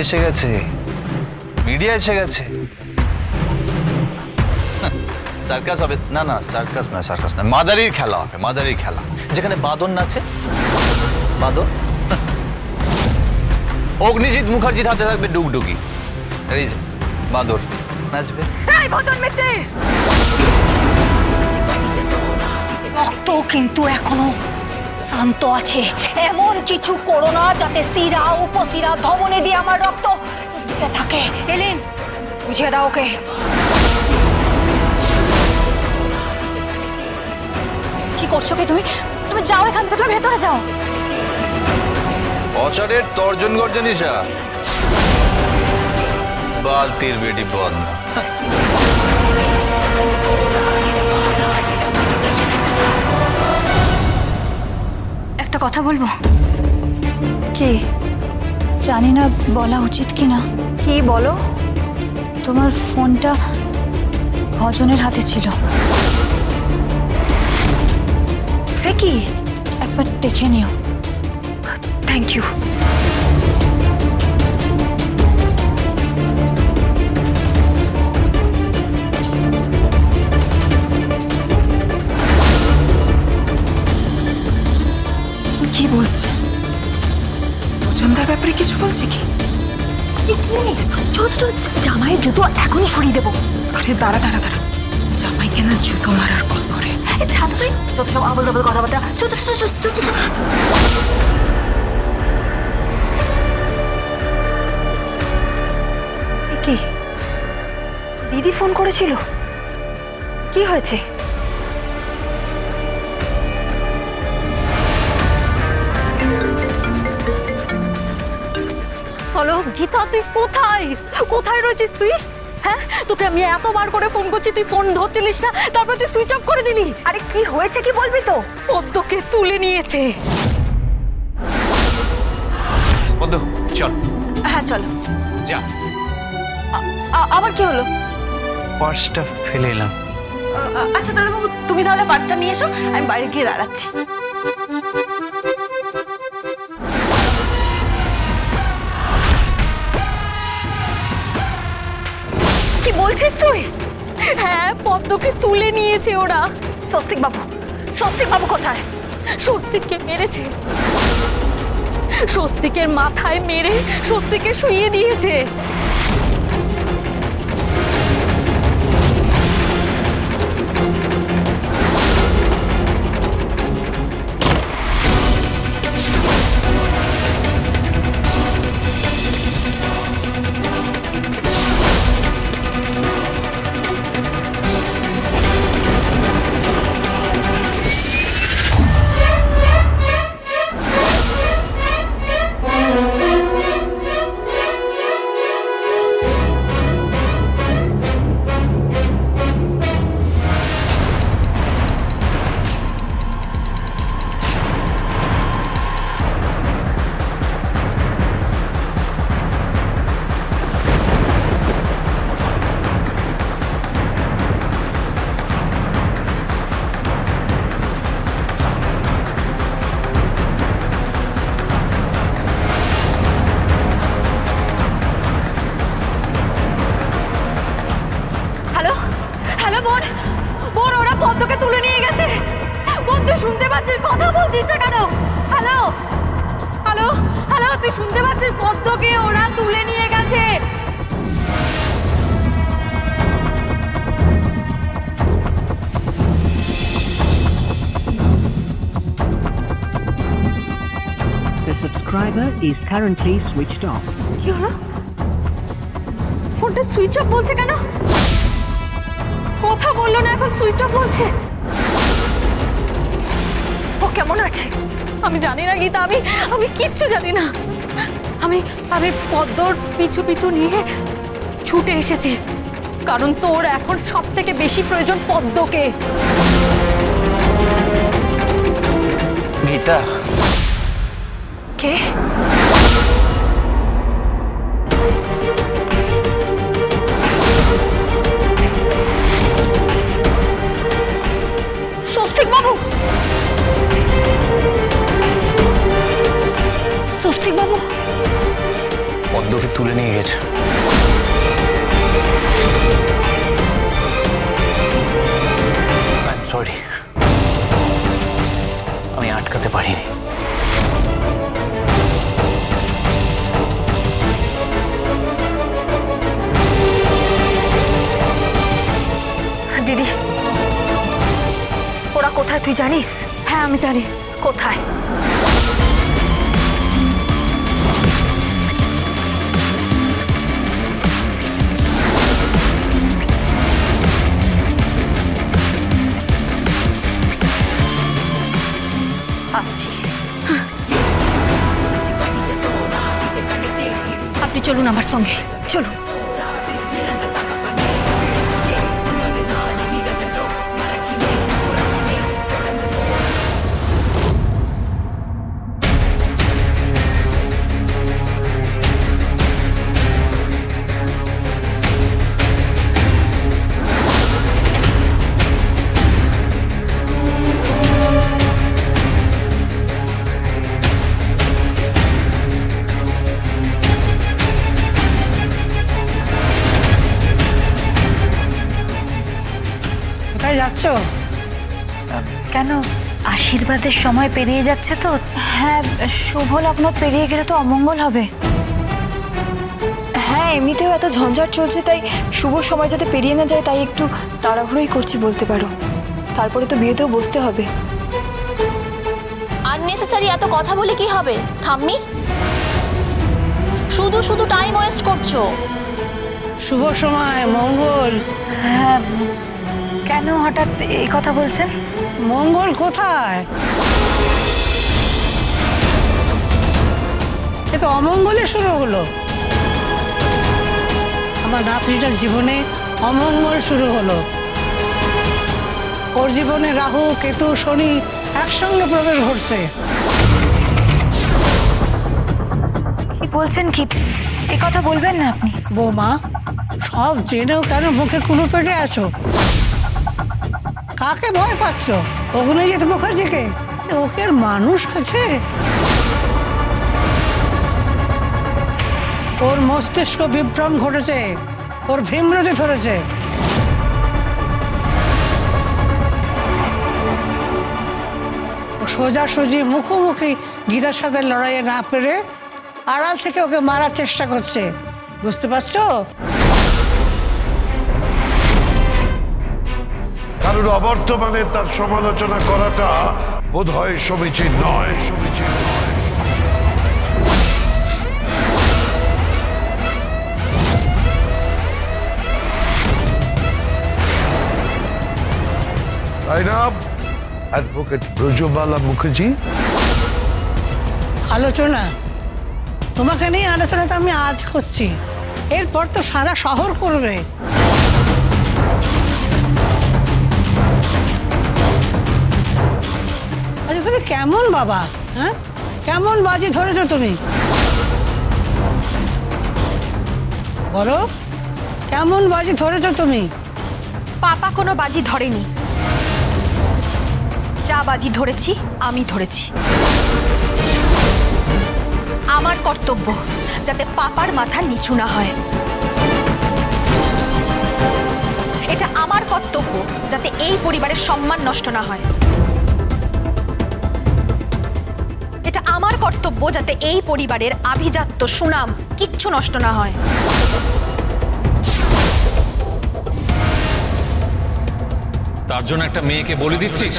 এসে গেছে, মিডিয়া এসে গেছে। সার্কাস হবে না, না সার্কাস না, সার্কাস না, মাদারির খেলা হবে, মাদারির খেলা, যেখানে বাদন নাচে। বাদন অগ্নিজিৎ মুখার্জির হাতে থাকবে ডুগডুগি, এই যে বাদর নাচবে। রক্ত কিন্তু এখনো শান্ত আছে। এমন কিছু করো না যাতে শিরা উপশিরা ধমনে দিয়ে আমার রক্ত দিতে থাকে। এলেন, বুঝিয়ে দাও ওকে। কি করছো কি তুমি? তুমি যাও এখান থেকে, তুমি ভেতরে যাও। অসারের তর্জন গর্জনিসা, বালতির বেটি বন্ধ। একটা কথা বলবো। কি? জানি না বলা উচিত কিনা। কি বলো? তোমার ফোনটা ভজনের হাতে ছিল। সে কি? একবার দেখে নিও। Thank you. কি বলছে? পছন্দের ব্যাপারে কিছু বলছে কি? জামাইয়ের জুতো এখনই সরিয়ে দেবো। আরে দাঁড়া দাঁড়া দাঁড়া, জামাই কেন জুতো মারার কল করে? যত সব আবল তাবল কথাবার্তা। কি দিদি ফোন করেছিল? কি হয়েছে? হ্যালো গীতা, তুই কোথায়? কোথায় রয়েছিস তুই? হ্যাঁ, তোকে আমি এতবার করে ফোন করছি, তুই ফোন ধরছিলিস না, তারপর তুই সুইচ অফ করে দিলি। আরে কি হয়েছে কি বলবি তো? পদ্মকে তুলে নিয়েছে। পদ্ম চল। হ্যাঁ চলো। যা। আবার কি হলো? পার্সটা ফেলে এলাম। আচ্ছা দাদাবাবু, তুমি তাহলে পার্সটা নিয়ে এসো, আমি বাইরে গিয়ে দাঁড়াচ্ছি। কি বলছিস তুই? হ্যাঁ, পদ্মকে তুলে নিয়েছে ওরা। স্বস্তিক বাবু কোথায়? স্বস্তিককে মেরেছে। স্বস্তিকের মাথায় মেরে স্বস্তিককে শুইয়ে দিয়েছে। বোন, ওরা পদ্মকে তুলে নিয়ে গেছে। বোন, তুই শুনতে পাচ্ছিস? কথা বলছিস না কেন? হ্যালো হ্যালো হ্যালো, তুই শুনতে পাচ্ছিস? পদ্মকে ওরা তুলে নিয়ে গেছে। The subscriber is currently switched off. কি হলো? ফোনটা সুইচ অফ বলছে কেন? কথা বললো না, এখন সুইচ অফ বলছে। ও কেমন আছে? আমি জানি না গীতা, আমি কিচ্ছু জানি না। আমি পদ্মর পিছু পিছু নিয়ে ছুটে এসেছি, কারণ তোর এখন সব থেকে বেশি প্রয়োজন পদ্মকে। গীতা কে? স্বস্তিক বাবু, স্বস্তিক বাবু, পদ্মকে তুলে নিয়ে গেছে। সরি, আমি আটকাতে পারিনি। দিদি, ওরা কোথায় তুই জানিস? হ্যাঁ আমি জানি। কোথায়? আসছি। আপনি চলুন আমার সঙ্গে, চলুন। কোথায় যাচ্ছ? কেন, আশীর্বাদের সময় পেরিয়ে যাচ্ছে তো। হ্যাঁ, শুভ লগ্ন পেরিয়ে গেলে তো অমঙ্গল হবে। হ্যাঁ, এমনিতেও এত ঝঞ্ঝাট চলছে, তাই শুভ সময় যাতে পেরিয়ে না যায় তাই একটু তাড়াহুড়োই করছি বলতে পারো। তারপরে তো বিয়েতেও বসতে হবে। আননেসেসারি এত কথা বলে কি হবে ঠাম্মি? শুধু শুধু টাইম ওয়েস্ট করছো। শুভ সময়, মঙ্গল। হ্যাঁ, কেন হঠাৎ এই কথা বলছেন? মঙ্গল কোথায়? এ তো অমঙ্গলে শুরু হলো। আমার নাতনিটার জীবনে অমঙ্গল শুরু হলো। ওর জীবনে রাহু, কেতু, শনি একসঙ্গে প্রবেশ ঘটছে। কি বলছেন? কি এই কথা বলবেন না আপনি? বৌমা, সব জেনেও কেন মুখে কুলো পেটে আছো? কাকে ভয় পাচ্ছ? অগ্নিজিৎ মুখার্জিকে? ওকে আর মানুষ আছে? ওর মস্তিষ্ক বিভ্রম ঘটেছে, ওর ভীমরতি ধরেছে। ও সোজাসুজি মুখোমুখি গীতার সাথে লড়াইয়ে না পেরে আড়াল থেকে ওকে মারার চেষ্টা করছে। বুঝতে পারছো? কারণ অবর্তমানে তার সমালোচনা করাটা বোধ হয় সমীচীন নয়। তাই না অ্যাডভোকেট ব্রজবালা মুখার্জি? আলোচনা? তোমাকে নিয়ে আলোচনা তো আমি আজ করছি, এরপর তো সারা শহর করবে। আচ্ছা তুমি কেমন বাবা? হ্যাঁ, কেমন বাজি ধরেছো তুমি? বলো, কেমন বাজি ধরেছো তুমি? পাপা কোনো বাজি ধরেনি। যা বাজি ধরেছি আমি ধরেছি। আমার কর্তব্য যাতে পাপার মাথা নিচু না হয়। এটা আমার কর্তব্য যাতে এই পরিবারের সম্মান নষ্ট না হয়। এটা আমার কর্তব্য যাতে এই পরিবারের আভিজাত্য, সুনাম কিচ্ছু নষ্ট না হয়। তার জন্য একটা মেয়েকে বলে দিচ্ছিস?